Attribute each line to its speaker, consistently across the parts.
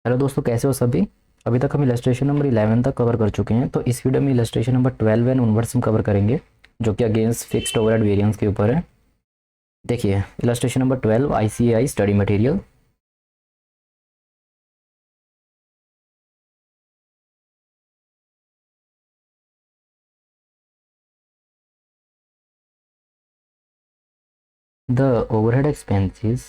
Speaker 1: Hello दोस्तों, कैसे हो सभी। अभी तक हम इलस्ट्रेशन नंबर 11 तक कवर कर चुके हैं, तो इस वीडियो में इलस्ट्रेशन नंबर 12 एंड उनवर्ड्स हम कवर करेंगे, जो कि अगेंस्ट फिक्स्ड ओवरहेड वेरिएंस के ऊपर है। देखिए, illustration number 12 ICAI study material. The overhead expenses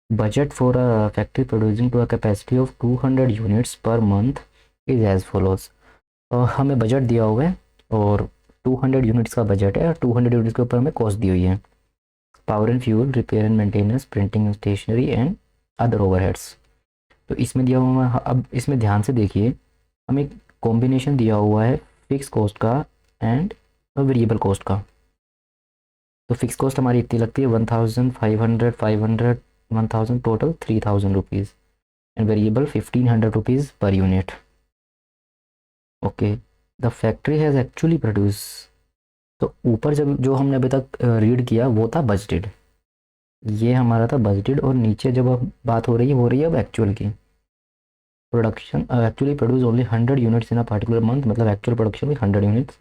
Speaker 1: budget for a factory producing to a capacity of 200 units per month is as follows। हमें budget दिया हुआ है और 200 यूनिट्स का बजट है और 200 यूनिट्स के ऊपर हमें कॉस्ट दी हुई है। Power and fuel, repair and maintenance, printing and stationery and other overheads. तो इसमें दिया हुआ है, अब इसमें ध्यान से देखिए, हमें कॉम्बिनेशन दिया हुआ है फिक्स कॉस्ट का एंड वेरिएबल कॉस्ट का। तो फिक्स कॉस्ट हमारी इतनी लगती है 1500, 500, 1000, total 3000 rupees and variable 1500 rupees per unit. Okay, the factory has actually produce. तो ऊपर जब जो हमने अभी तक रीड किया वो था बजटेड, ये हमारा था बजटेड, और नीचे जब अब बात हो रही है अब एक्चुअल की। Production actually produce only 100 units in a particular month, मतलब एक्चुअल प्रोडक्शन भी 100 units.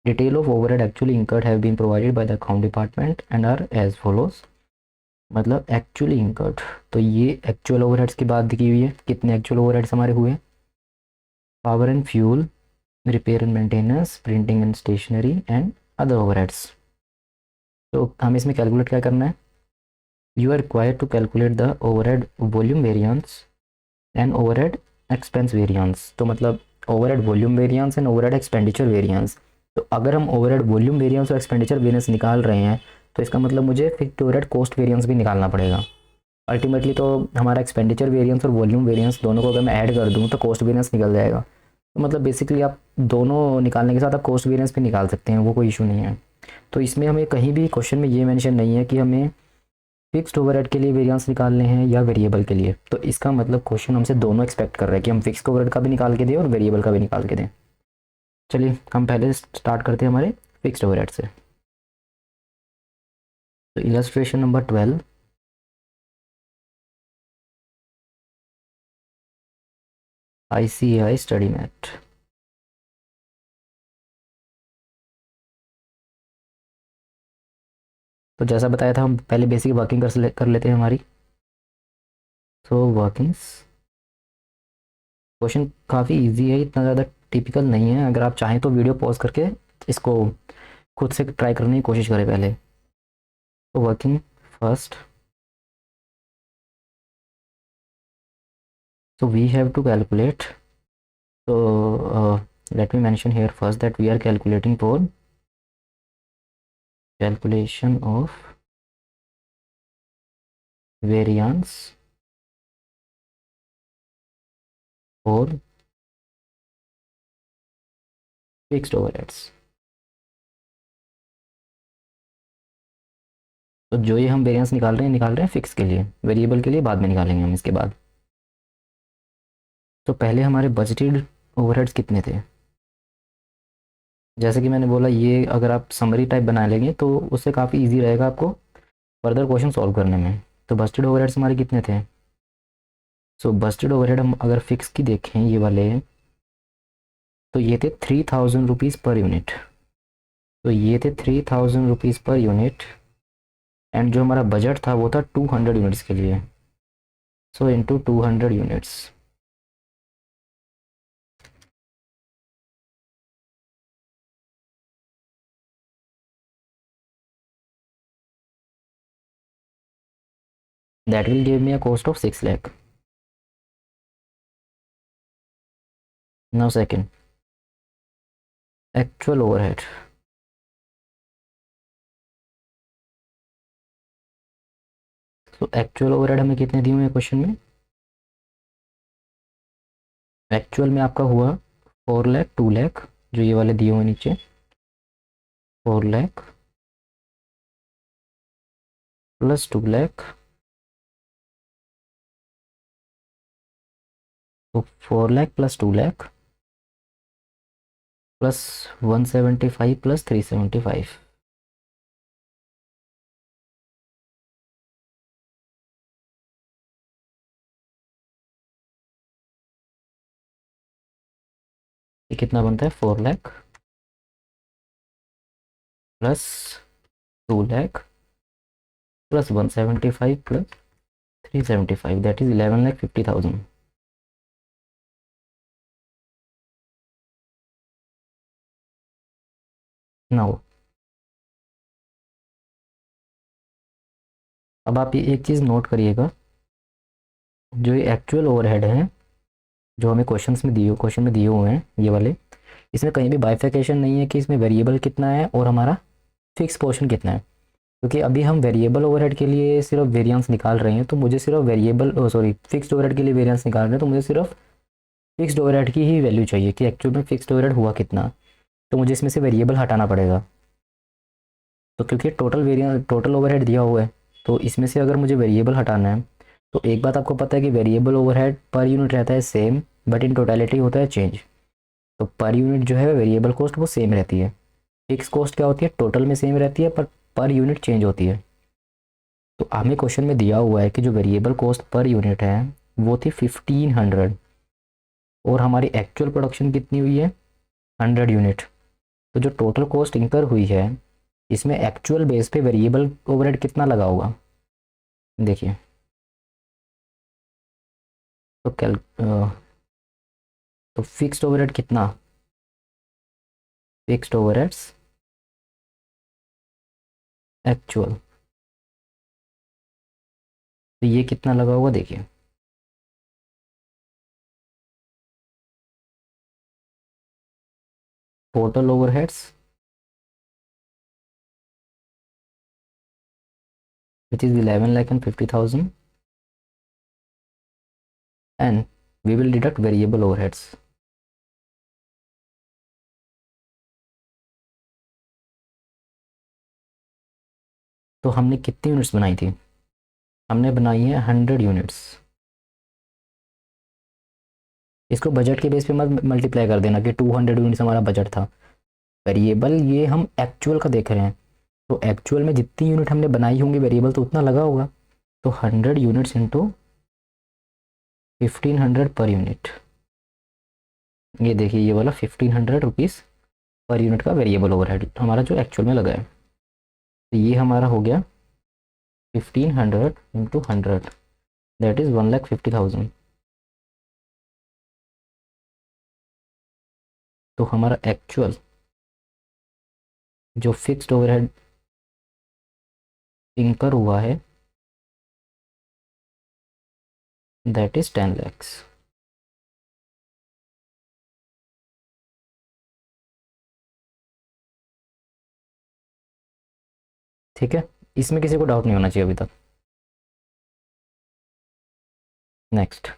Speaker 1: Detail of overhead actually incurred have been provided by the account department and are as follows. मतलब एक्चुअली इंकर्ड, तो ये actual overheads की बात की हुई है, कितने एक्चुअल ओवरहेड्स हमारे हुए। Power and fuel, repair and maintenance, printing and stationery and other overheads. तो हमें इसमें कैलकुलेट क्या करना है। You are required to calculate the overhead volume variance and overhead expense variance. तो मतलब overhead volume variance and overhead expenditure variance. तो अगर हम ओवरहेड वॉल्यूम वेरिएंस और एक्सपेंडिचर वेरिएंस निकाल रहे हैं, तो इसका मतलब मुझे फिक्स्ड ओवरहेड कॉस्ट वेरिएंस भी निकालना पड़ेगा। अल्टीमेटली तो हमारा एक्सपेंडिचर वेरिएंस और वॉल्यूम वेरिएंस दोनों को अगर मैं ऐड कर दूँ तो कॉस्ट वेरिएंस निकल जाएगा। तो मतलब बेसिकली आप दोनों निकालने के साथ आप कॉस्ट वेरिएंस भी निकाल सकते हैं, वो कोई इशू नहीं है। तो इसमें हमें कहीं भी क्वेश्चन में ये मेंशन नहीं है कि हमें फिक्स्ड ओवरहेड के लिए वेरिएंस निकालने हैं या वेरिएबल के लिए। तो इसका मतलब क्वेश्चन हमसे दोनों एक्सपेक्ट कर रहे हैं कि हम फिक्स्ड ओवरहेड का भी निकाल के दें और वेरिएबल का भी निकाल के दें। चलिए हम पहले स्टार्ट करते हैं हमारे फिक्स्ड ओवरहेड से। तो illustration number 12, ICAI study mat. तो जैसा बताया था हम पहले बेसिक वर्किंग कर लेते हैं हमारी। तो वर्किंग्स, क्वेश्चन काफ़ी इजी है, इतना ज़्यादा टिपिकल नहीं है। अगर आप चाहें तो वीडियो पॉज करके इसको खुद से ट्राई करने की कोशिश करें पहले। तो working first, so we have to calculate. So let me mention here first that we are calculating for calculation of variance for fixed overheads। तो जो ये हम वेरिएंस निकाल रहे हैं फिक्स के लिए, वेरिएबल के लिए बाद में निकालेंगे हम इसके बाद। तो पहले हमारे बजटेड ओवरहेड्स कितने थे। जैसे कि मैंने बोला, ये अगर आप समरी टाइप बना लेंगे तो उससे काफ़ी इजी रहेगा आपको फर्दर क्वेश्चन सॉल्व करने में। तो बजटेड ओवरहेड्स हमारे कितने थे। सो बजटेड ओवरहेड हम अगर फिक्स की देखें ये वाले, तो ये थे 3000 रुपीज़ पर यूनिट। तो ये थे 3000 रुपीज़ पर यूनिट एंड जो हमारा बजट था वो था 200 यूनिट्स के लिए। So into 200 units, that will give me a cost of 6 lakh. Now second, actual overhead. तो एक्चुअल ओवरहेड हमें कितने दिए हुए हैं क्वेश्चन में। एक्चुअल में आपका हुआ 4 लाख, 2 लाख, जो ये वाले दिए हुए नीचे, 4 लाख प्लस 2 लाख। तो 4 lakh plus 2 lakh plus 175 plus 375। ये कितना बनता है 4 lakh plus 2 lakh plus 175 plus 375 that is 11,50,000। Now अब आप ये एक चीज़ नोट करिएगा, जो ये एक्चुअल ओवरहेड हैं जो हमें क्वेश्चन में दिए हुए हैं ये वाले, इसमें कहीं भी बाइफिकेशन नहीं है कि इसमें वेरिएबल कितना है और हमारा फिक्स पोर्शन कितना है। क्योंकि अभी हम वेरिएबल ओवरहेड के लिए सिर्फ वेरिएंस निकाल रहे हैं, तो मुझे सिर्फ फिक्स्ड ओवरहेड के लिए वेरिएंस निकाल रहे हैं, तो मुझे सिर्फ फिक्स्ड ओवरहेड की ही वैल्यू चाहिए कि एक्चुअल में फिक्स्ड ओवरहेड हुआ कितना। तो मुझे इसमें से वेरिएबल हटाना पड़ेगा। तो क्योंकि टोटल ओवरहेड दिया हुआ है, तो इसमें से अगर मुझे वेरिएबल हटाना है, तो एक बात आपको पता है कि वेरिएबल ओवरहेड पर यूनिट रहता है सेम, बट इन टोटलिटी होता है चेंज। तो पर यूनिट जो है वेरिएबल कॉस्ट वो सेम रहती है। फिक्स कॉस्ट क्या होती है, टोटल में सेम रहती है पर यूनिट चेंज होती है। तो हमें क्वेश्चन में दिया हुआ है कि जो वेरिएबल कॉस्ट पर यूनिट है वो थी 1500, और हमारी एक्चुअल प्रोडक्शन कितनी हुई है 100 यूनिट। तो जो टोटल कॉस्ट इंकर हुई है, इसमें एक्चुअल बेस पे वेरिएबल ओवरहेड कितना लगा होगा देखिए। तो तो फिक्स्ड ओवरहेड कितना, फिक्स्ड ओवरहेड्स एक्चुअल, तो ये कितना लगा होगा देखिए। Total overheads which is 11,50,000 and we will deduct variable overheads। तो हमने कितनी यूनिट्स बनाई थी, हमने बनाई है 100 यूनिट्स। इसको बजट के बेस पे मत मल्टीप्लाई कर देना कि 200 यूनिट्स हमारा बजट था। वेरिएबल ये हम एक्चुअल का देख रहे हैं, तो एक्चुअल में जितनी यूनिट हमने बनाई होंगी वेरिएबल तो उतना लगा होगा। तो 100 यूनिट्स इंटू 1500 पर यूनिट, ये देखिए ये वाला 1500 रुपीज़ पर यूनिट का वेरिएबल ओवरहेड हमारा जो एक्चुअल में लगा है। तो ये हमारा हो गया 1500 इंटू 100 दैट इज़ 1,50,000। तो हमारा एक्चुअल जो फिक्स्ड ओवरहेड इंकर हुआ है दैट इज 10 लैक्स। ठीक है, इसमें किसी को डाउट नहीं होना चाहिए अभी तक। Next,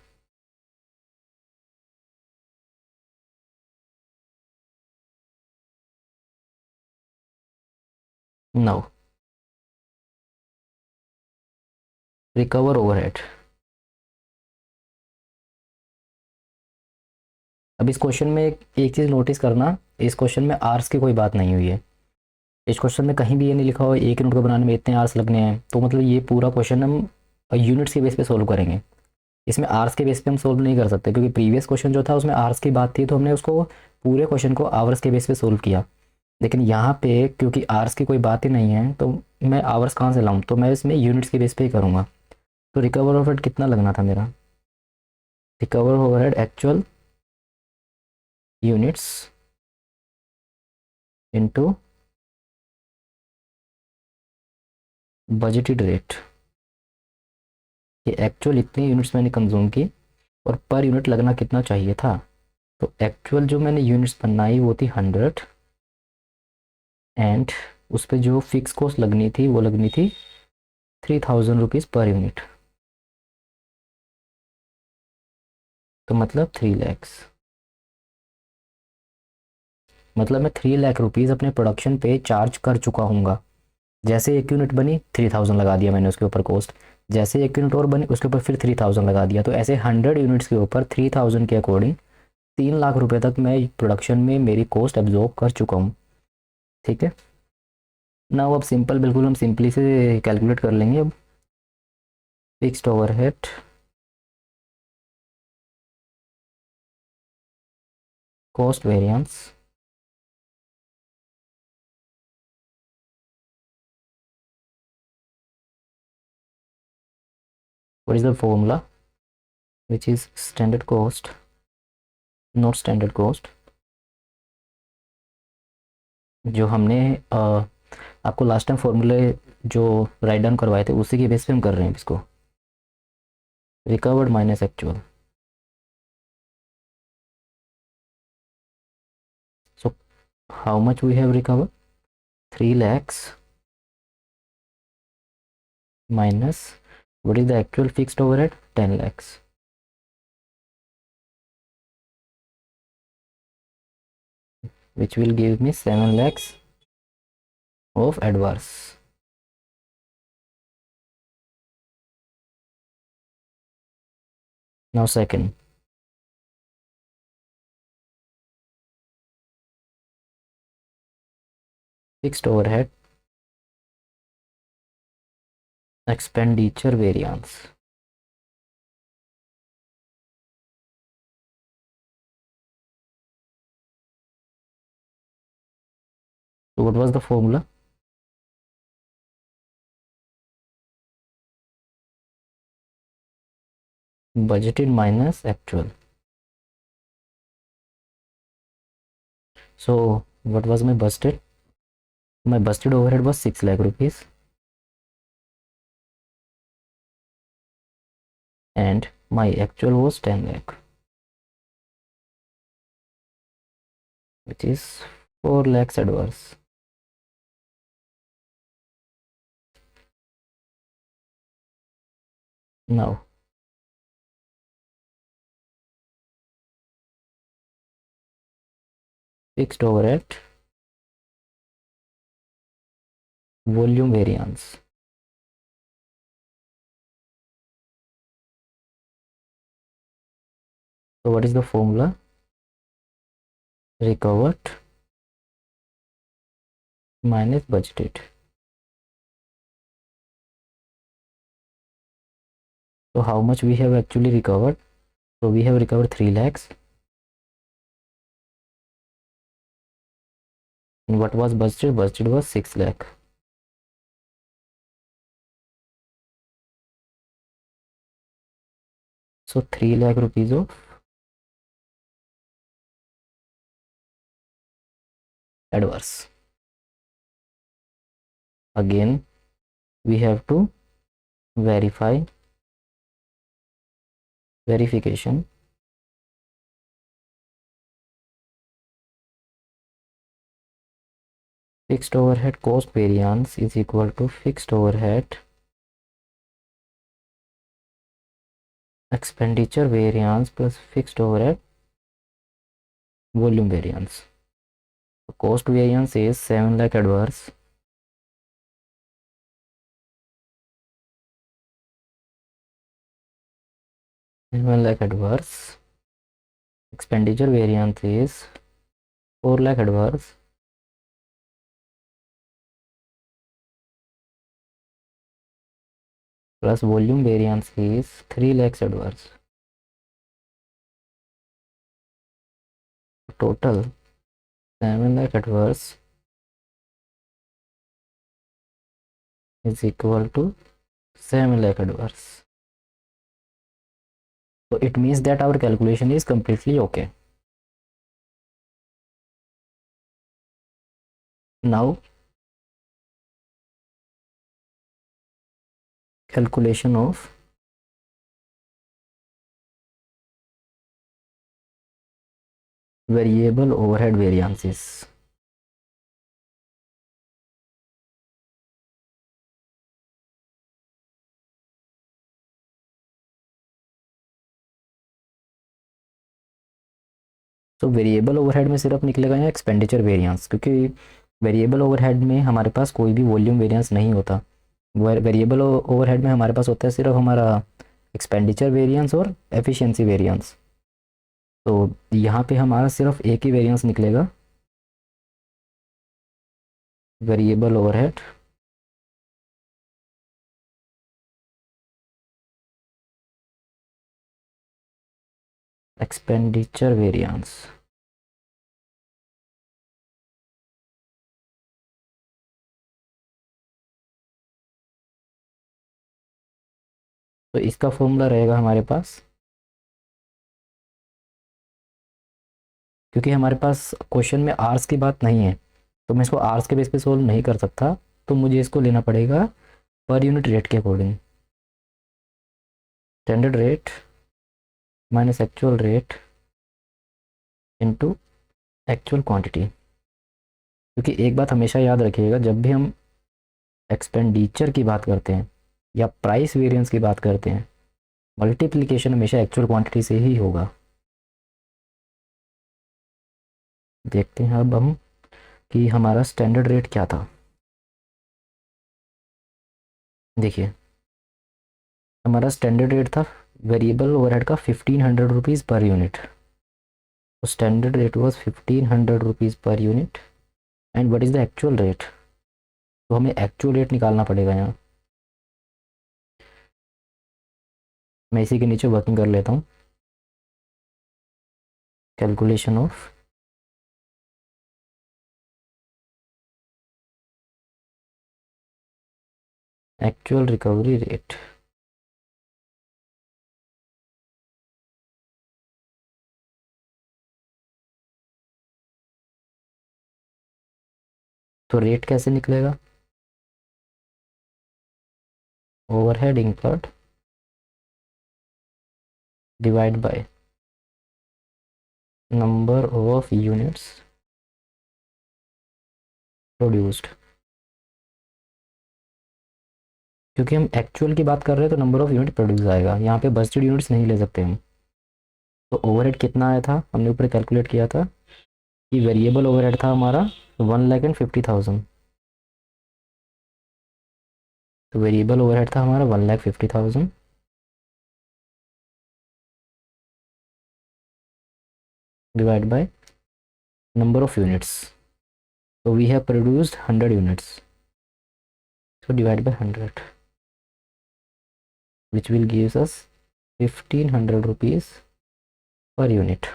Speaker 1: now recover overhead. अब इस क्वेश्चन में एक चीज़ नोटिस करना, इस क्वेश्चन में आर्स की कोई बात नहीं हुई है। इस क्वेश्चन में कहीं भी ये नहीं लिखा हुआ एक यूनिट को बनाने में इतने आर्स लगने हैं। तो मतलब ये पूरा क्वेश्चन हम यूनिट्स के बेस पे सोल्व करेंगे, इसमें आवर्स के बेस पे हम सोल्व नहीं कर सकते, क्योंकि प्रीवियस क्वेश्चन जो था उसमें आवर्स की बात थी, तो हमने उसको पूरे क्वेश्चन को आवर्स के बेस पे सोल्व किया। लेकिन यहाँ पे क्योंकि आवर्स की कोई बात ही नहीं है, तो मैं आवर्स कहाँ से लाऊं, तो मैं इसमें यूनिट्स के बेस पे ही करूँगा। तो रिकवर ओवरहेड कितना लगना था मेरा, recover overhead actual units into budgeted rate. ये एक्चुअल इतनी यूनिट्स मैंने कंज्यूम की और पर यूनिट लगना कितना चाहिए था। तो एक्चुअल जो मैंने यूनिट्स बनाई वो थी 100, एंड उस पर जो फिक्स कॉस्ट लगनी थी वो लगनी थी 3,000 रुपीज़ पर यूनिट। तो मतलब 3 लैक्स, मतलब मैं 3 लाख रुपीज़ अपने प्रोडक्शन पे चार्ज कर चुका हूँगा। जैसे एक यूनिट बनी 3,000 लगा दिया मैंने उसके ऊपर कॉस्ट, जैसे एक यूनिट और बनी उसके ऊपर फिर 3,000 लगा दिया। तो ऐसे 100 यूनिट्स के ऊपर 3,000 के अकॉर्डिंग 3 लाख रुपए तक मैं प्रोडक्शन में मेरी कॉस्ट एब्जॉर्ब कर चुका हूँ। ठीक है ना, अब सिंपल बिल्कुल हम सिंपली से कैलकुलेट कर लेंगे। अब fixed overhead cost variance. What is the formula? Which is standard cost, not standard cost. जो हमने आपको लास्ट टाइम फॉर्मूले जो राइट डाउन करवाए थे उसी के बेस पे हम कर रहे हैं इसको. Recovered minus actual. So how much we have recovered? 3 lakhs minus what is the actual fixed overhead? 10 lakhs. Which will give me 7 lakhs of adverse. Now second. Fixed overhead expenditure variance. So what was the formula? Budgeted minus actual. So what was my budgeted? My budgeted overhead was 6 lakh rupees and my actual was 10 lakh, which is 4 lakhs adverse. Now fixed overhead volume variance. So what is the formula? Recovered minus budgeted. So how much we have actually recovered? So we have recovered 3 lakhs. And what was budgeted? Budgeted was 6 lakh. So 3 lakh rupees of adverse. Again, we have to verification. Fixed overhead cost variance is equal to fixed overhead expenditure variance plus fixed overhead volume variance. The cost variance is 7 lakh adverse. Adverse. Expenditure variance is 4 lakh adverse. Plus volume variance is 3 lakhs adverse. Total 7 lakh adverse is equal to 7 lakh adverse. So it means that our calculation is completely okay. Now calculation of variable overhead variances. तो variable overhead में सिर्फ निकलेगा यहाँ expenditure variance, क्योंकि variable overhead में हमारे पास कोई भी वॉल्यूम वेरिएंस नहीं होता. वेरिएबल ओवरहेड में हमारे पास होता है सिर्फ हमारा एक्सपेंडिचर वेरिएंस और एफिशिएंसी वेरिएंस. तो यहाँ पे हमारा सिर्फ एक ही वेरिएंस निकलेगा, वेरिएबल ओवरहेड एक्सपेंडिचर वेरिएंस. तो इसका फॉर्मूला रहेगा हमारे पास, क्योंकि हमारे पास क्वेश्चन में आर्स की बात नहीं है तो मैं इसको आर्स के बेस पे सोल्व नहीं कर सकता, तो मुझे इसको लेना पड़ेगा पर यूनिट रेट के according. Standard rate minus actual rate into actual quantity. क्योंकि एक बात हमेशा याद रखिएगा, जब भी हम एक्सपेंडिचर की बात करते हैं या प्राइस वेरिएंस की बात करते हैं, मल्टीप्लिकेशन हमेशा एक्चुअल क्वांटिटी से ही होगा। देखते हैं अब हम कि हमारा स्टैंडर्ड रेट क्या था। देखिए हमारा स्टैंडर्ड रेट था वेरिएबल ओवरहेड का 1500 रुपीज़ पर यूनिट। तो standard rate was 1500 rupees per unit and what is the actual rate. तो हमें एक्चुअल रेट निकालना पड़ेगा यहाँ। मैं इसी के नीचे वर्किंग कर लेता हूँ। Calculation of actual recovery rate. तो रेट कैसे निकलेगा, overhead incurred divide by number of units produced. क्योंकि हम एक्चुअल की बात कर रहे हैं तो नंबर ऑफ यूनिट प्रोड्यूस आएगा, यहाँ पे बजटेड यूनिट्स नहीं ले सकते हम। तो ओवरहेड कितना आया था, हमने ऊपर कैलकुलेट किया था कि वेरिएबल ओवरहेड था हमारा 1,50,000। तो वेरिएबल ओवरहेड था हमारा 1,50,000 divide by number of units. So we have produced 100 units. So divide by 100, which will gives us 1,500 rupees per unit.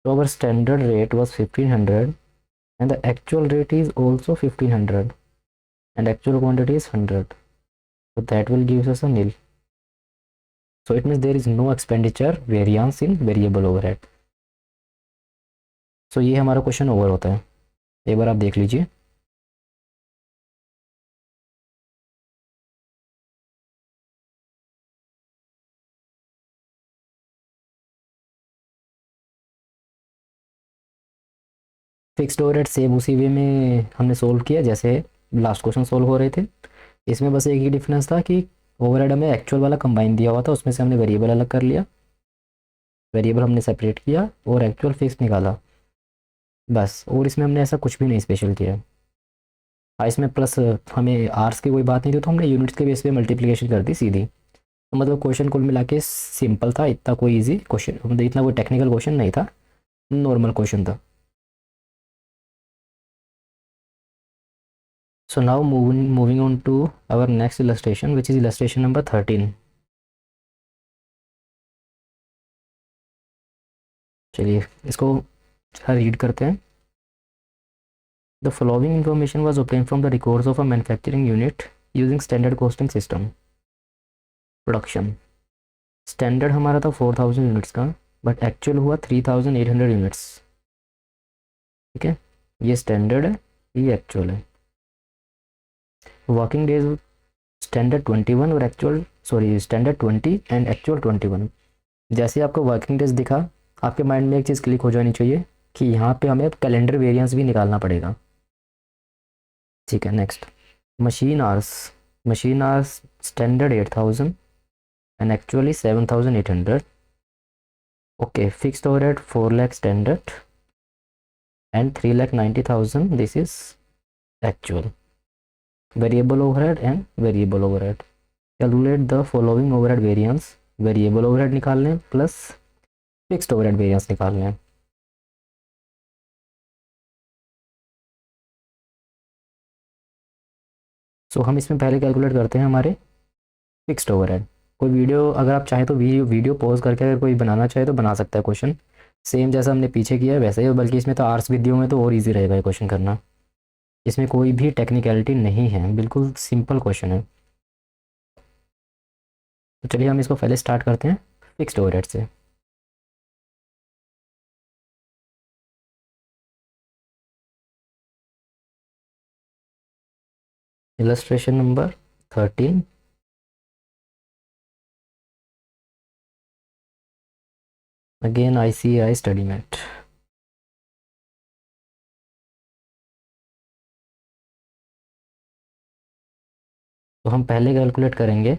Speaker 1: So our standard rate was 1,500 and the actual rate is also 1,500 and actual quantity is 100. So that will gives us a nil. So it means there is no expenditure variance in variable overhead. So ये हमारा question over होता है। एक बार आप देख लीजिए। Fixed overhead same उसी वे में हमने सोल्व किया जैसे लास्ट क्वेश्चन सोल्व हो रहे थे। इसमें बस एक ही डिफरेंस था कि ओवरहेड हमें एक्चुअल वाला कंबाइन दिया हुआ था, उसमें से हमने वेरिएबल अलग कर लिया, वेरिएबल हमने सेपरेट किया और एक्चुअल फिक्स निकाला बस। और इसमें हमने ऐसा कुछ भी नहीं स्पेशल किया। हाँ इसमें प्लस हमें आर्स की कोई बात नहीं थी तो हमने यूनिट्स के बेस पे मल्टीप्लिकेशन कर दी सीधी। तो मतलब क्वेश्चन कुल मिला के सिंपल था, इतना कोई ईजी क्वेश्चन, मतलब इतना कोई टेक्निकल क्वेश्चन नहीं था, नॉर्मल क्वेश्चन था। So now moving on to our next illustration, which is illustration number 13. चलिए इसको रीड करते हैं। The following information was obtained from the records of a manufacturing unit using standard costing system. Production standard हमारा था 4,000 units का, but actual हुआ 3,800 units. ठीक है, ये स्टैंडर्ड है, ये एक्चुअल है। वर्किंग डेज स्टैंडर्ड 21 और एक्चुअल स्टैंडर्ड 20 एंड एक्चुअल 21। जैसे आपको वर्किंग डेज दिखा, आपके माइंड में एक चीज़ क्लिक हो जानी चाहिए कि यहाँ पे हमें कैलेंडर वेरिएंस भी निकालना पड़ेगा। ठीक है, next machine hours standard 8,000 and actually 7,800। Okay, fixed overhead 4 lakh standard and 3,90,000 this is actual. Variable overhead and variable overhead, calculate the following overhead variance. Variable overhead निकालने प्लस फिक्स्ड ओवरहेड वेरिएंस निकालने हैं। सो हम इसमें पहले कैलकुलेट करते हैं हमारे fixed overhead. कोई वीडियो अगर आप चाहें तो वीडियो पॉज करके अगर कोई बनाना चाहे तो बना सकता है क्वेश्चन, सेम जैसा हमने पीछे किया है वैसे ही, बल्कि इसमें तो आर्ट्स विद्याओं में तो और इजी रहेगा ये क्वेश्चन करना। इसमें कोई भी टेक्निकलिटी नहीं है, बिल्कुल सिंपल क्वेश्चन है। तो चलिए हम इसको पहले स्टार्ट करते हैं फिक्स्ड ओवरहेड से। Illustration number 13। Again ICAI study mat. तो हम पहले कैलकुलेट करेंगे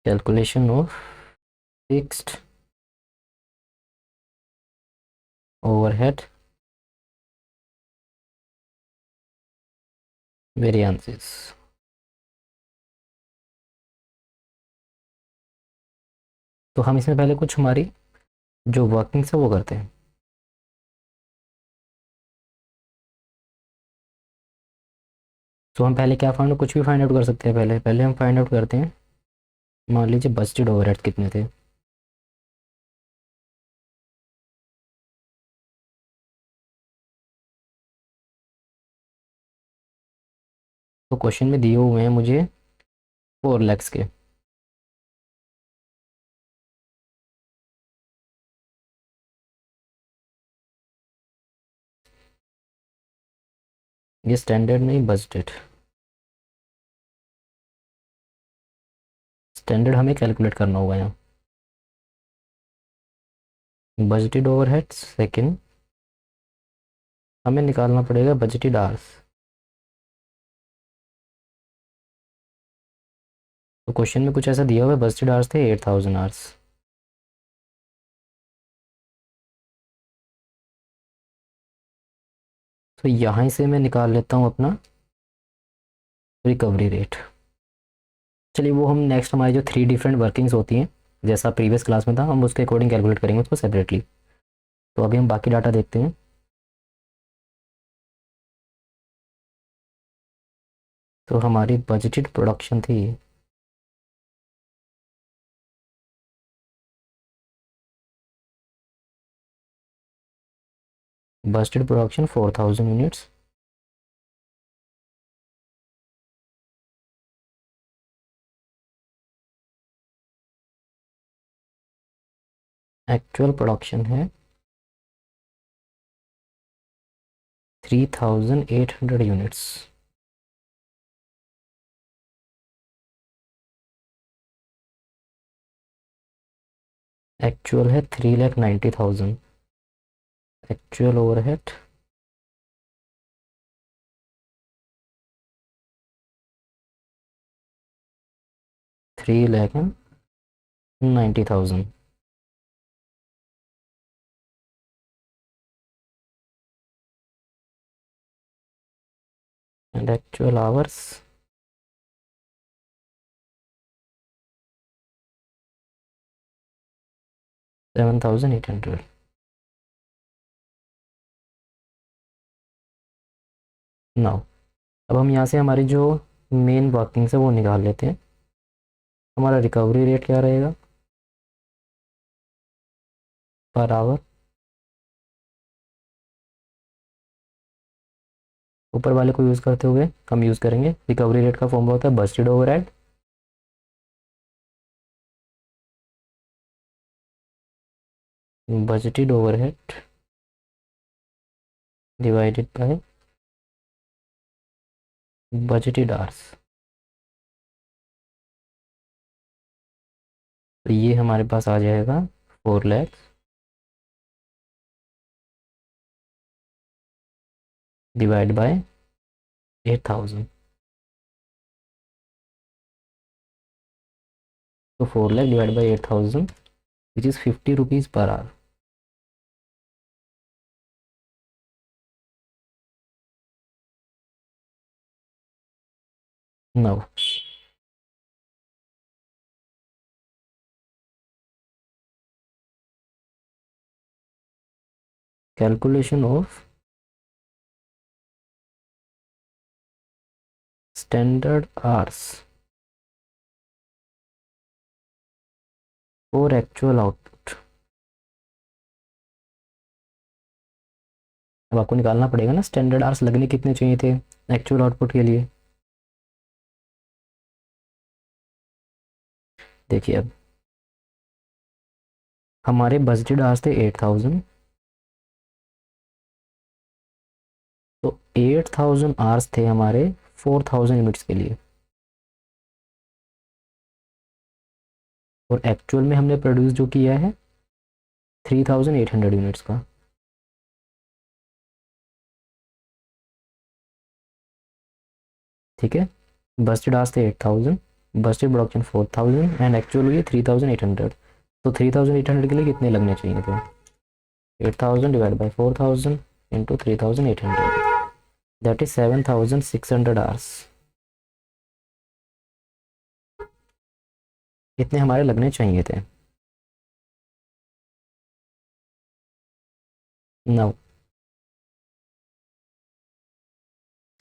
Speaker 1: calculation of fixed overhead variances. तो हम इसमें पहले कुछ हमारी जो वर्किंग्स है वो करते हैं। तो हम पहले क्या फाइंड कुछ भी फाइंड आउट कर सकते हैं। पहले पहले हम फाइंड आउट करते हैं, मान लीजिए बजटेड ओवरहेड कितने थे। तो क्वेश्चन में दिए हुए हैं मुझे 4 lakhs के। ये स्टैंडर्ड नहीं बजटेड, स्टैंडर्ड हमें कैलकुलेट करना होगा यहाँ। बजटेड ओवरहेड सेकंड, हमें निकालना पड़ेगा बजटेड आवर्स। तो क्वेश्चन में कुछ ऐसा दिया हुआ है, बजटेड आवर्स थे 8000 आवर्स। तो यहाँ से मैं निकाल लेता हूँ अपना रिकवरी रेट। चलिए वो हम नेक्स्ट हमारी जो 3 डिफरेंट वर्किंग्स होती हैं, जैसा प्रीवियस क्लास में था, हम उसके अकॉर्डिंग कैलकुलेट करेंगे उसको सेपरेटली। तो अभी हम बाकी डाटा देखते हैं। तो हमारी बजटेड प्रोडक्शन थी budgeted production 4000 units. Actual production है 3800 यूनिट्स। एक्चुअल है 3,90,000। Actual overhead 3,90,000 and actual hours 7,800। Now अब हम यहाँ से हमारी जो मेन वर्किंग्स है वो निकाल लेते हैं। हमारा रिकवरी रेट क्या रहेगा पर आवर। ऊपर वाले को यूज़ करते हुए हम यूज़ करेंगे, रिकवरी रेट का फॉर्मूला होता है budgeted overhead budgeted overhead divided by budgeted hours. तो ये हमारे पास आ जाएगा 4 lakhs डिवाइड बाय 8000। तो 4 lakh divide by 8000 which is 50 rupees per hour. Now calculation of standard hours for actual output. अब आपको निकालना पड़ेगा ना स्टैंडर्ड आवर्स लगने कितने चाहिए थे एक्चुअल आउटपुट के लिए। देखिए अब हमारे बजटेड आवर्स थे 8000, तो 8000 आवर्स थे हमारे 4000 यूनिट्स के लिए, और एक्चुअल में हमने प्रोड्यूस जो किया है 3800 यूनिट्स का। ठीक है, बस्टेड आवर्स थे 8000, बस्टेड प्रोडक्शन 4000 एंड एक्चुअल हुई 3800। तो 3800 के लिए कितने लगने चाहिए थे? 8000 divide by 4000 into 3800, that is 7600 hours. इतने हमारे लगने चाहिए थे। नाउ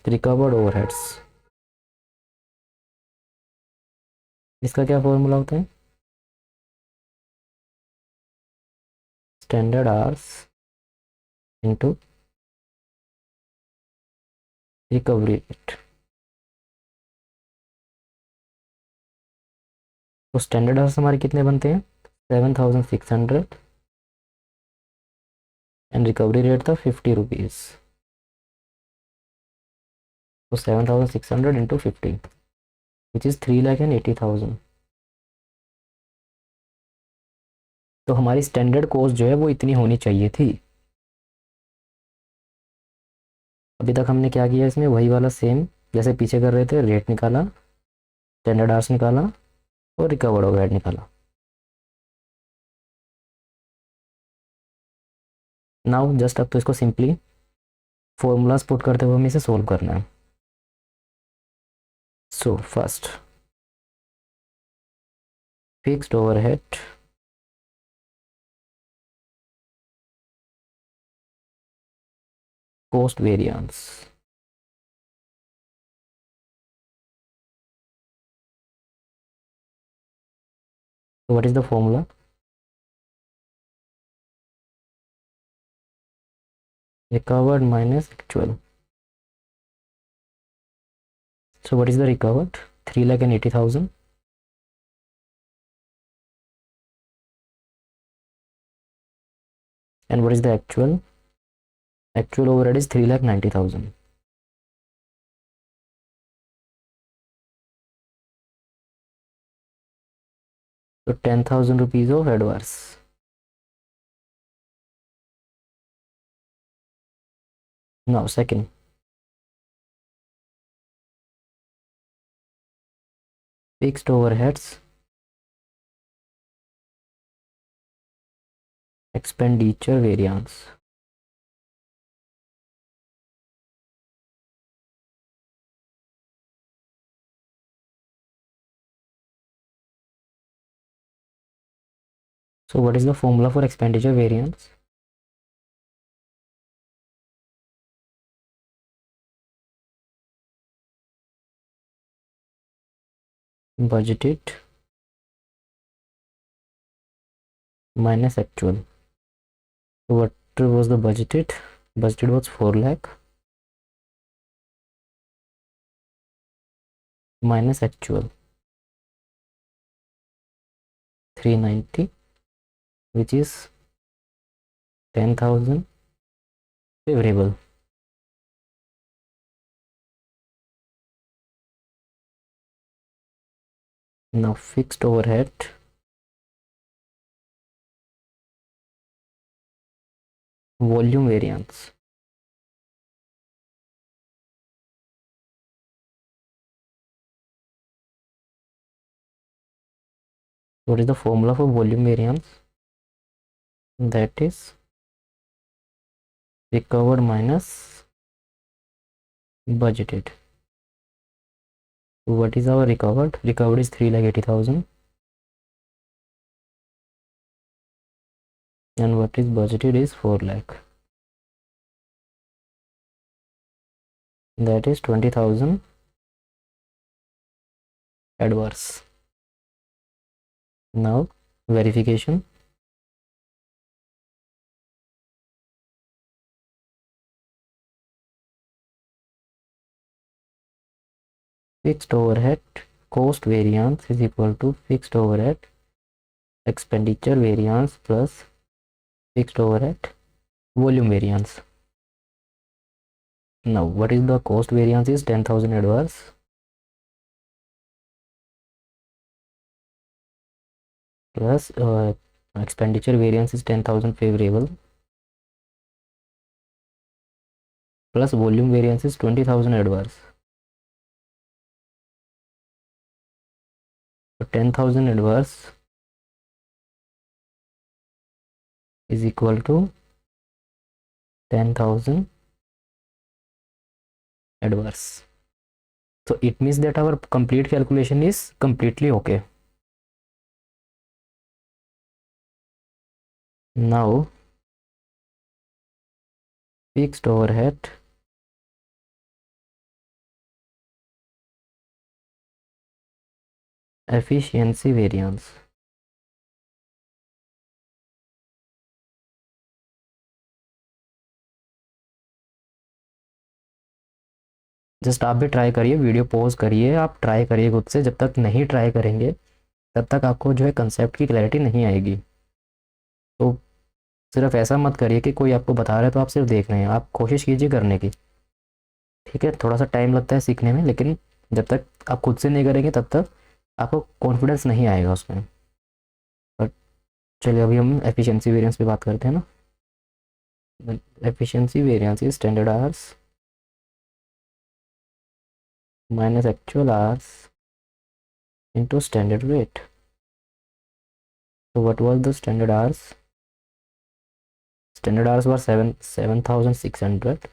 Speaker 1: रिकवर्ड ओवरहेड्स, इसका क्या फॉर्मूला होता है? Standard hours into recovery rate. तो स्टैंडर्ड आवर्स हमारे कितने बनते हैं? 7600 एंड रिकवरी रेट था 50 रुपीज़। तो 7600 इंटू 50 विच इज़ 3,80,000। तो हमारी स्टैंडर्ड कॉस्ट जो है वो इतनी होनी चाहिए थी। अभी तक हमने क्या किया इसमें, वही वाला सेम जैसे पीछे कर रहे थे, रेट निकाला, स्टैंडर्ड आवर्स निकाला और रिकवर्ड ओवरहेड निकाला। नाउ जस्ट अब तो इसको सिंपली फॉर्मूलाज पुट करते हुए हमें इसे सोल्व करना है। So first fixed overhead cost variance, so what is the formula? Recovered minus actual. So what is the recovered? 3,80,000. And what is the actual? Actual overhead is 3,90,000. So 10,000 rupees of adverse. Now second, fixed overheads expenditure variance. So what is the formula for expenditure variance? Budgeted minus actual. So what was the budgeted? Budgeted was 4 lakh minus actual 390, which is 10,000 favorable. Now fixed overhead volume variance. What is the formula for volume variance? That is recovered minus budgeted. What is our recovered? Recovered is 3,80,000. And what is budgeted is 4 lakh. That is 20,000 adverse. Now verification. fixed overhead cost variance is equal to fixed overhead expenditure variance plus fixed overhead volume variance. Now what is the cost variance is 10,000 adverse plus expenditure variance is 10,000 favorable plus volume variance is 20,000 adverse. So 10,000 adverse is equal to 10,000 adverse. So it means that our complete calculation is completely okay. Now fixed overhead efficiency variance. Just आप भी try करिए, video pause करिए, आप try करिए खुद से। जब तक नहीं ट्राई करेंगे तब तक आपको जो है कंसेप्ट की क्लैरिटी नहीं आएगी। तो सिर्फ ऐसा मत करिए कि कोई आपको बता रहा है तो आप सिर्फ देख रहे हैं, आप कोशिश कीजिए करने की। ठीक है, थोड़ा सा टाइम लगता है सीखने में, लेकिन जब तक आप खुद से नहीं करेंगे तब तक आपको कॉन्फिडेंस नहीं आएगा उसमें। बट चलिए अभी हम एफिशिएंसी वेरिएंस पे बात करते हैं ना। Efficiency variance is standard hours minus actual hours into standard rate. So what was the standard hours? Standard hours were 7,600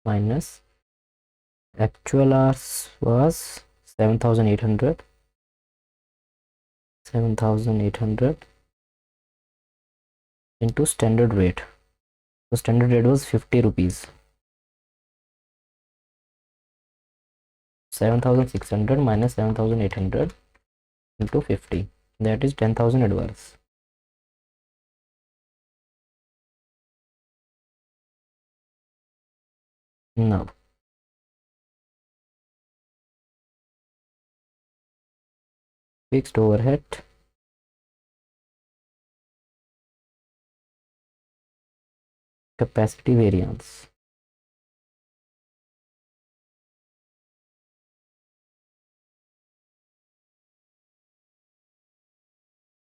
Speaker 1: minus actual hours was 7,800 into standard rate. So standard rate was 50 rupees. 7,600 minus 7,800 into 50, that is 10,000 adverse. Now fixed overhead capacity variance.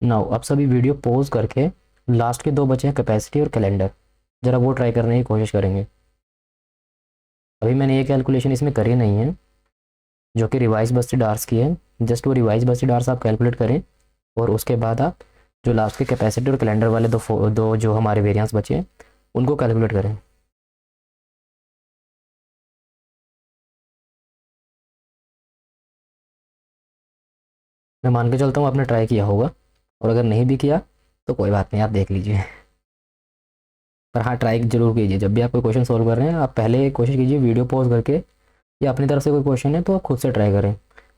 Speaker 1: Now अब सभी video pause करके last के दो बचे हैं capacity और calendar, ज़रा वो ट्राई करने की कोशिश करेंगे। अभी मैंने ये कैलकुलेशन इसमें करी नहीं है जो कि रिवाइज बस्टेड आवर्स की है। जस्ट वो रिवाइज बस्टेड आवर्स आप कैलकुलेट करें और उसके बाद आप जो लास्ट के कैपेसिटी और कैलेंडर वाले दो जो हमारे वेरिएंस बचे हैं उनको कैलकुलेट करें। मैं मान के चलता हूँ आपने ट्राई किया होगा, और अगर नहीं भी किया तो कोई बात नहीं, आप देख लीजिए। पर हाँ, ट्राई जरूर कीजिए। जब भी आप कोई क्वेश्चन सॉल्व कर रहे हैं आप पहले कोशिश कीजिए वीडियो पॉज करके, या अपनी तरफ से कोई क्वेश्चन है तो आप खुद से ट्राई करें।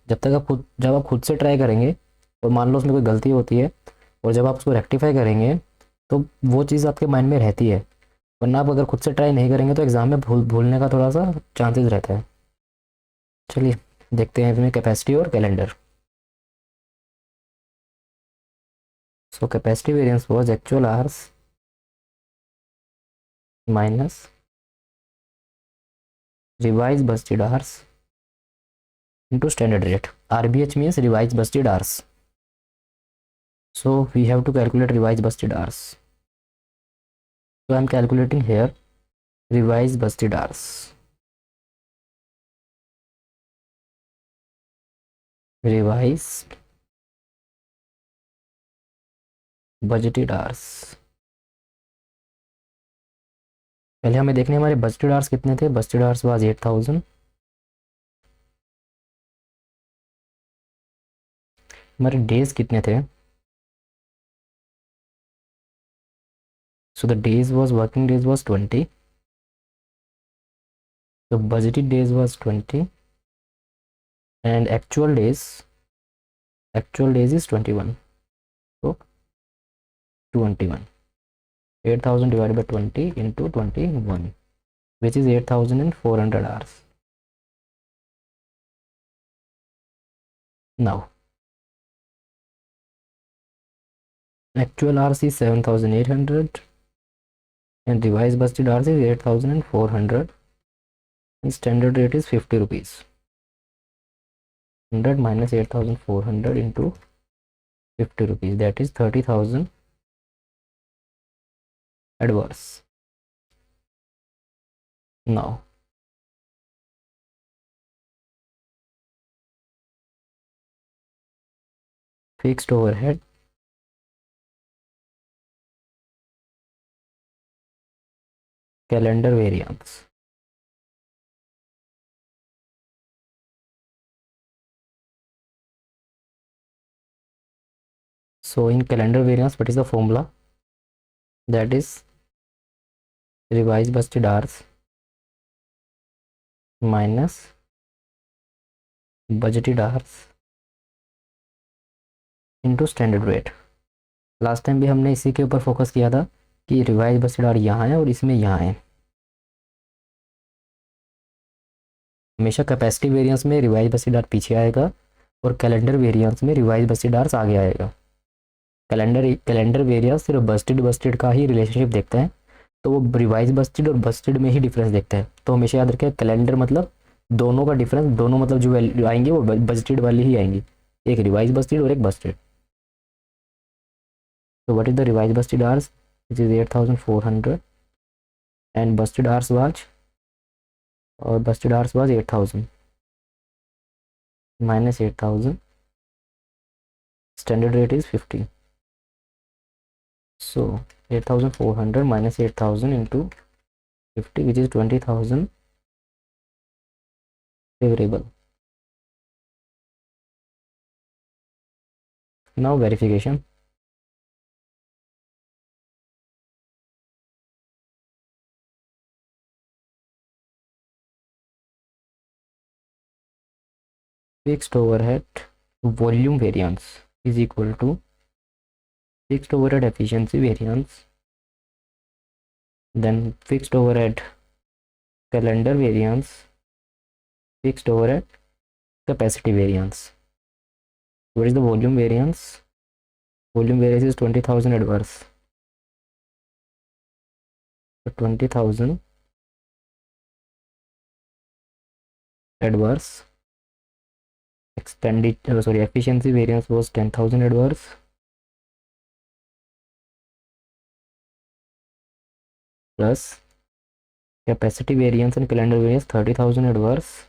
Speaker 1: जब आप खुद से ट्राई करेंगे और मान लो उसमें कोई गलती होती है और जब आप उसको रेक्टिफाई करेंगे तो वो चीज़ आपके माइंड में रहती है, वरना आप अगर खुद से ट्राई नहीं करेंगे तो एग्ज़ाम में भूलने का थोड़ा सा चांसेस रहता है। चलिए देखते हैं इसमें कैपेसिटी और calendar. So capacity variance was actual hours minus revised busted hours into standard rate. RBH means revised busted hours. So we have to calculate revised busted hours. So I am calculating here revised busted hours. Revised budgeted hours. पहले हमें देखने हमारे budgeted hours कितने थे। Budgeted hours was 8,000। हमारे days कितने थे। So the days was working days was 20। So budgeted days was 20 and actual days is 21. So 21. 8,000 divided by 20 into 21, which is 8,400 hours. Now actual RC is 7,800 and revised budget RC is 8,400 and standard rate is 50 rupees. 100 minus 8,400 into 50 rupees, that is 30,000 adverse. Now fixed overhead, calendar variance. So in calendar variance, what is the formula? That is revised budgeted hours minus budgeted hours into standard rate. Last time भी हमने इसी के ऊपर focus किया था कि revise budgeted our यहाँ है और इसमें यहाँ है। हमेशा कैपेसिटी वेरिएंस में रिवाइज बजटेड आवर पीछे आएगा और कैलेंडर वेरिएंस में रिवाइज बजटेड आवर्स आगे आएगा। कैलेंडर वेरिएंस सिर्फ बजटेड का ही रिलेशनशिप देखता है, तो वो रिवाइज बजटेड और बजटेड में ही डिफरेंस देखता है। तो हमेशा याद रखें कैलेंडर मतलब दोनों का डिफरेंस, दोनों मतलब जो वैल्यू आएंगे वो बजटेड वाली ही आएंगी, एक रिवाइज बजटेड और एक budgeted. So what is the revised budgeted hours? Which is 8,400 and budgeted hours was, or budgeted hours was 8,000 minus 8,000. Standard rate is 50. So 8,400 minus 8,000 into 50, which is 20,000 favorable. Now verification. Fixed overhead volume variance is equal to fixed overhead efficiency variance, then fixed overhead calendar variance, fixed overhead capacity variance. What is the volume variance? Volume variance is 20,000 adverse. So 20,000 adverse. Efficiency variance was 10,000 adverse. Plus capacity variance and calendar variance 30,000 adverse.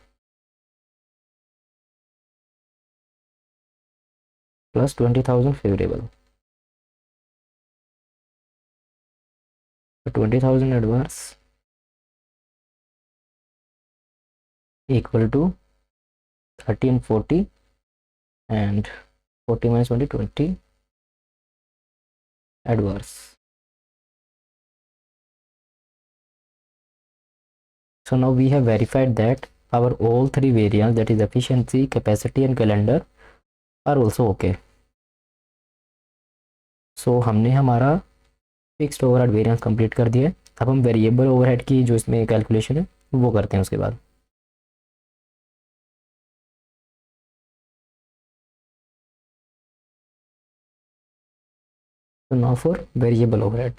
Speaker 1: Plus 20,000 favorable. So 20,000 adverse equal to 30 and 40 and 40 minus 20, 20 adverse. So now we have verified that our all three variants, that is efficiency, capacity and calendar, are also okay. So हमने हमारा fixed overhead variance complete कर दिया है। अब हम variable overhead की जो इसमें कैलकुलेशन है वो करते हैं उसके बाद। So now for variable overhead.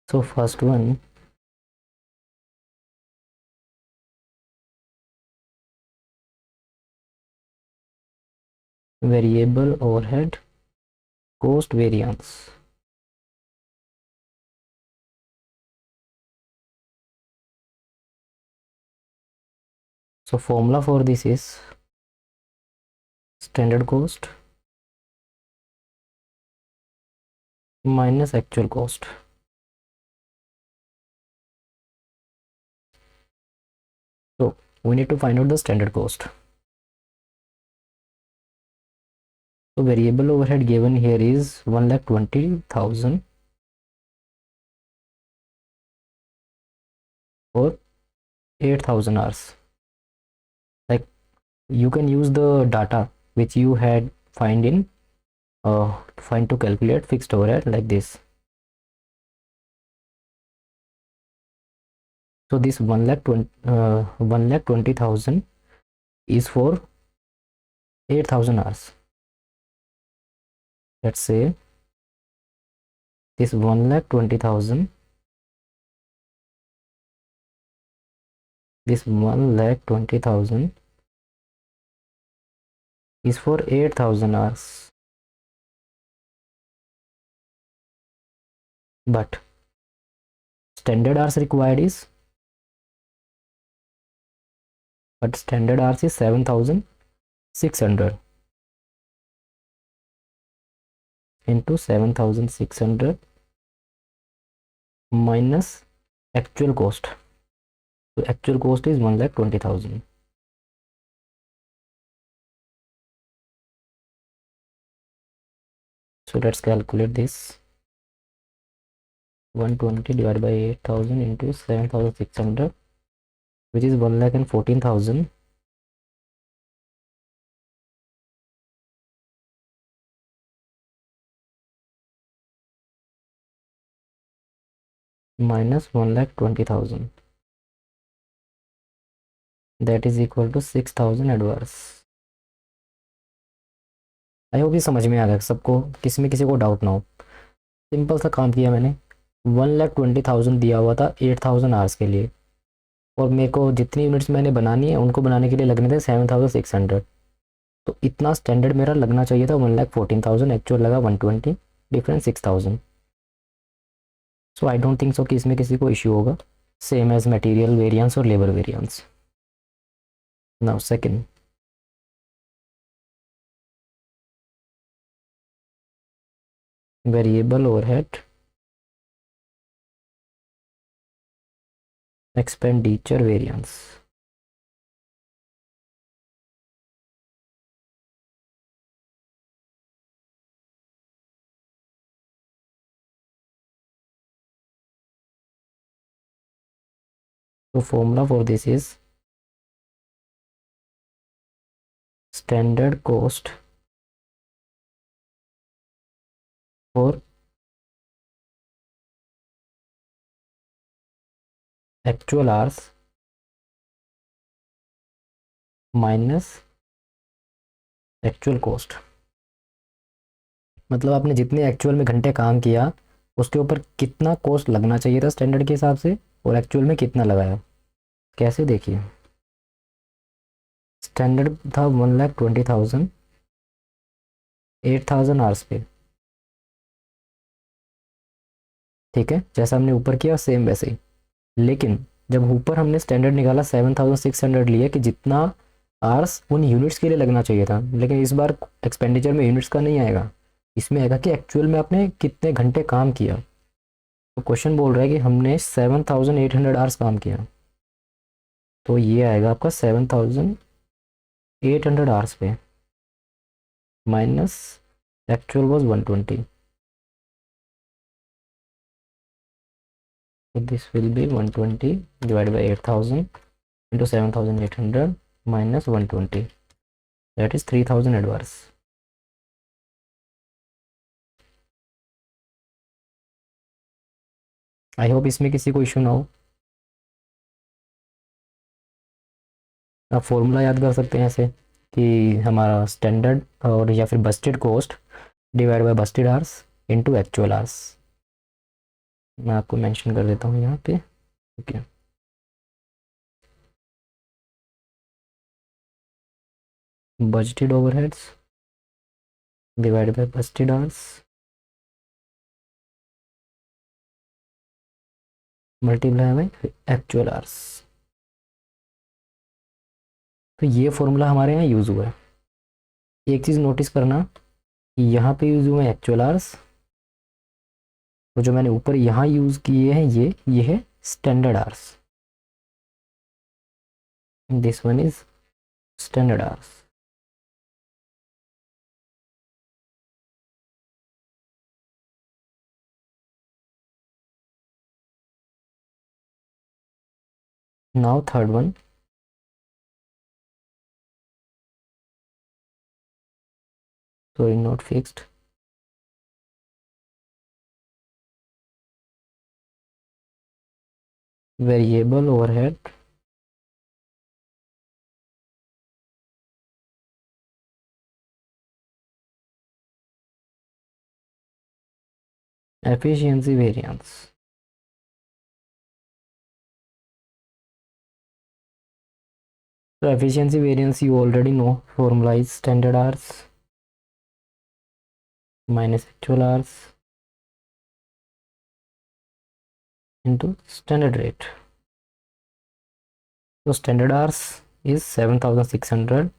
Speaker 1: So first one, variable overhead cost variance. So formula for this is standard cost minus actual cost. So we need to find out the standard cost. So variable overhead given here is 1,20,000 for 8000 hours. Like you can use the data which you had find to calculate fixed overhead like this. So this 1,20,000 is for 8000 hours. Let's say this 1,20,000, this 1,20,000 is for 8000 hours. But standard hours required is, but standard hours is 7,600 into 7,600 minus actual cost. So actual cost is 1,20,000. So let's calculate this. 120 divided by 8000 into 7,600, which is 1,14,000 minus 1,20,000. That is equal to 6,000 adverse. I hope ये समझ में आ गया सबको, किसी में किसी को doubt ना हो। सिंपल सा काम किया मैंने, 1,20,000 दिया हुआ था 8000 आवर्स के लिए, और मेरे को जितनी यूनिट्स मैंने बनानी है उनको बनाने के लिए लगने थे 7,600। तो इतना स्टैंडर्ड मेरा लगना चाहिए था 1,14,000, एक्चुअल लगा 120, difference 6,000। So I don't think so कि इसमें किसी को इश्यू होगा, सेम एज मटेरियल वेरिएंस और labour variance. Now second, variable overhead expenditure variance. So formula for this is standard cost for actual hours minus actual cost. मतलब आपने जितने actual में घंटे काम किया उसके ऊपर कितना कॉस्ट लगना चाहिए था स्टैंडर्ड के हिसाब से, और एक्चुअल में कितना लगाया। कैसे देखिए, स्टैंडर्ड था 1,20,000 8,000 आवर्स पे, ठीक है, जैसा हमने ऊपर किया सेम वैसे ही। लेकिन जब ऊपर हमने स्टैंडर्ड निकाला 7,600 लिया कि जितना आवर्स उन यूनिट्स के लिए लगना चाहिए था, लेकिन इस बार एक्सपेंडिचर में यूनिट्स का नहीं आएगा, इसमें आएगा कि एक्चुअल में आपने कितने घंटे काम किया। तो क्वेश्चन बोल रहा है कि हमने 7,800 आवर्स काम किया, तो ये आएगा आपका 7,800 आवर्स पे minus actual was 120। So this will be 120 divided by 8,000 into 7,800 minus 120, that is 3,000 adverse. I hope इसमें किसी को इशू ना हो। आप फॉर्मूला याद कर सकते हैं ऐसे कि हमारा स्टैंडर्ड और या फिर Busted cost divide by Busted hours into actual hours. मैं आपको मेंशन कर देता हूँ यहाँ पे, okay. Budgeted overheads divide by Busted hours multiply by actual hours. तो ये फॉर्मूला हमारे यहाँ यूज़ हुआ है। एक चीज़ नोटिस करना, यहाँ पे यूज़ हुए एक्चुअल आवर्स, तो जो मैंने ऊपर यहाँ यूज़ किए हैं ये है standard hours, this one is standard hours. Now third one, sorry not fixed, variable overhead efficiency variance. So efficiency variance you already know, formula is standard hours minus actual hours into standard rate. So standard hours is 7600,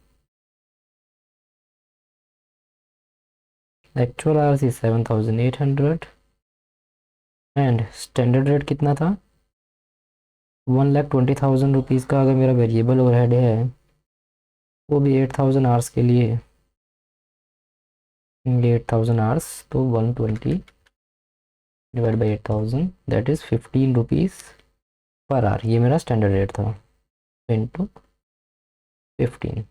Speaker 1: actual hours is 7800 and standard rate कितना था 1,20,000 rupees का। अगर मेरा variable overhead है वो भी 8,000 hours के लिए, 8,000 आवर्स, तो 120 divide by 8,000 that is 15 rupees per hour. ये मेरा स्टैंडर्ड रेट था इंटू 15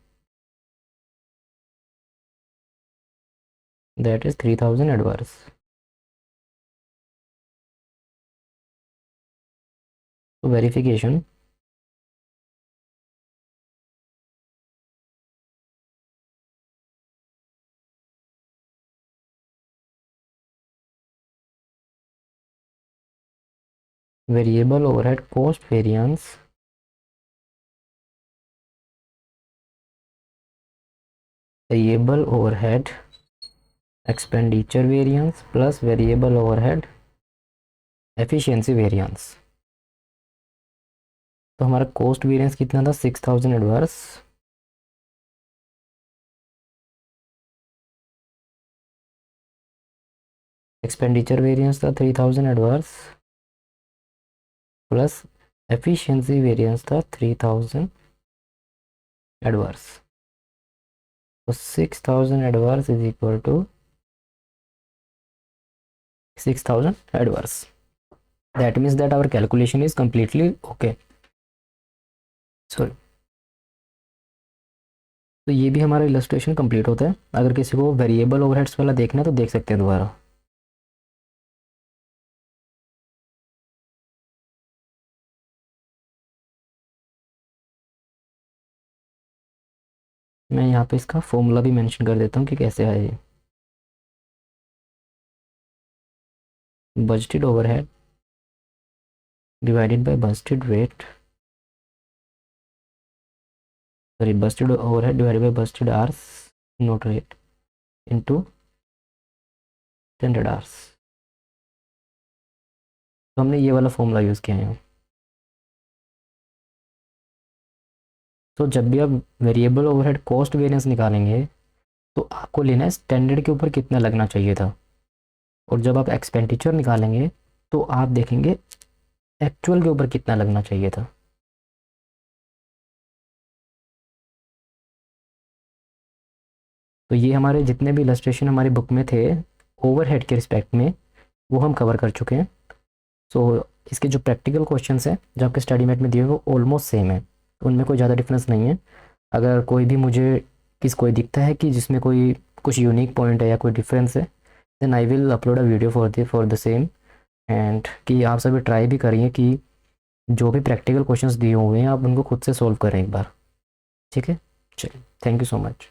Speaker 1: दैट इज़ 3,000 एडवर्स। तो verification, variable overhead cost variance variable overhead expenditure variance plus variable overhead efficiency variance. तो हमारा कॉस्ट वेरिएंस कितना था 6,000 एडवर्स, एक्सपेंडिचर वेरिएंस था 3,000 adverse, plus efficiency variance था 3,000 एडवर्स। तो 6,000 adverse is equal to 6,000 adverse. That means that our calculation is completely okay. Sorry, तो ये भी हमारा इलस्ट्रेशन कंप्लीट होता है। अगर किसी को वेरिएबल ओवरहेड्स वाला देखना है तो देख सकते हैं दोबारा। मैं यहाँ पे इसका फॉर्मूला भी मेंशन कर देता हूँ कि कैसे आए। Budgeted overhead divided by budgeted rate, sorry budgeted overhead divided by budgeted hours note rate into standard hours. तो हमने ये वाला फॉर्मूला यूज़ किया है। तो जब भी आप वेरिएबल ओवरहेड कॉस्ट वेरिएंस निकालेंगे तो आपको लेना है स्टैंडर्ड के ऊपर कितना लगना चाहिए था, और जब आप एक्सपेंडिचर निकालेंगे तो आप देखेंगे एक्चुअल के ऊपर कितना लगना चाहिए था। तो ये हमारे जितने भी इलस्ट्रेशन हमारी बुक में थे ओवरहेड के रिस्पेक्ट में वो हम कवर कर चुके हैं। सो इसके जो प्रैक्टिकल क्वेश्चंस हैं जो आपके स्टडी मेट में दिए हुए वो ऑलमोस्ट सेम है, उनमें कोई ज़्यादा डिफरेंस नहीं है। अगर कोई भी मुझे कोई दिखता है कि जिसमें कोई कुछ यूनिक पॉइंट है या कोई डिफरेंस है then I will upload a video for the same. And कि आप सभी ट्राई भी करिए कि जो भी प्रैक्टिकल क्वेश्चंस दिए हुए हैं आप उनको खुद से सॉल्व करें एक बार, ठीक है। चलिए, थैंक यू सो मच।